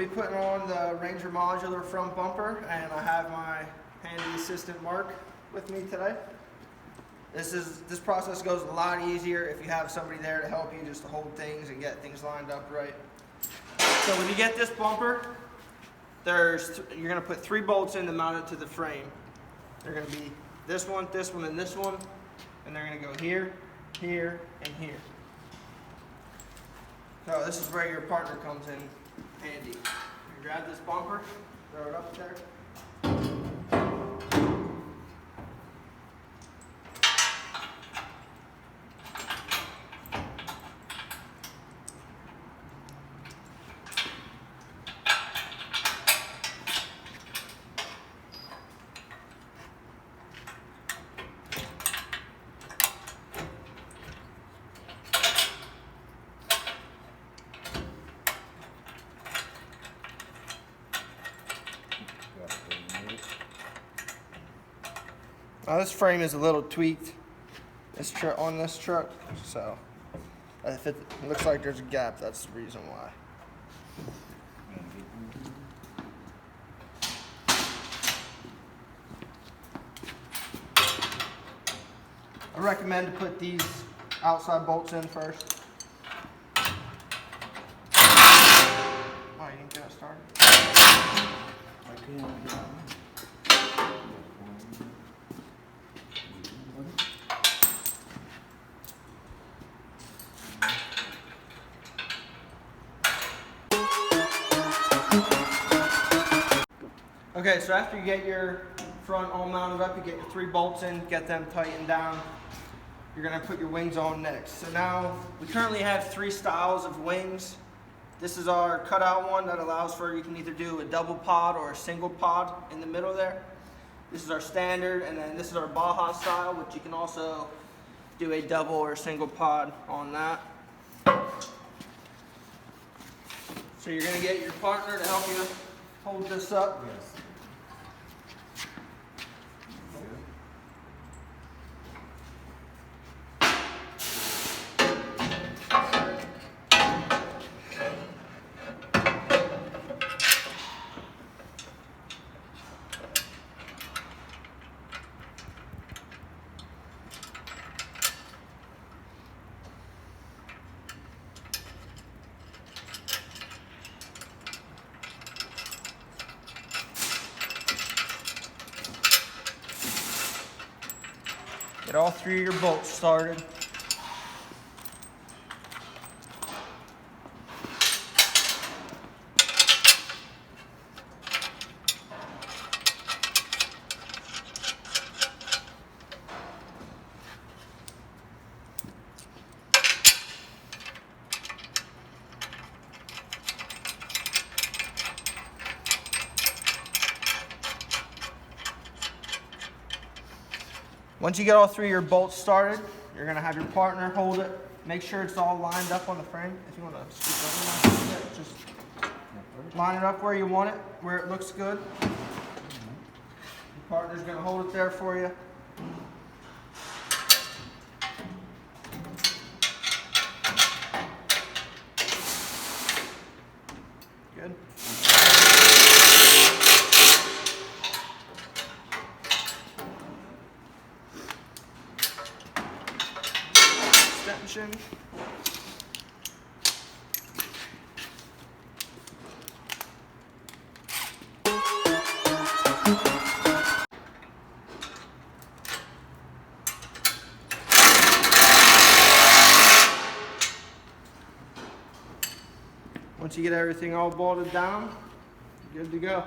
going to be putting on the Ranger Modular front bumper, and I have my handy assistant Mark with me today. This process goes a lot easier if you have somebody there to help you just to hold things and get things lined up right. So when you get this bumper, you're going to put 3 bolts in to mount it to the frame. They're going to be this one, and this one, and they're going to go here, here, and here. So this is where your partner comes in handy. You grab this bumper, throw it up there. Now this frame is a little tweaked on this truck, so if it looks like there's a gap, that's the reason why. I recommend to put these outside bolts in first. Oh, you didn't get it started? I can't. Okay, so after you get your front all mounted up, you get your 3 bolts in, get them tightened down. You're gonna put your wings on next. So now, we currently have 3 styles of wings. This is our cutout one that allows for, you can either do a double pod or a single pod in the middle there. This is our standard, and then this is our Baja style, which you can also do a double or a single pod on that. So you're gonna get your partner to help you hold this up. Yes. Get all 3 of your bolts started. Once you get all 3 of your bolts started, you're going to have your partner hold it. Make sure it's all lined up on the frame. If you want to scoop over that, just line it up where you want it, where it looks good. Your partner's going to hold it there for you. Good. Extension. Once you get everything all bolted down, you're good to go.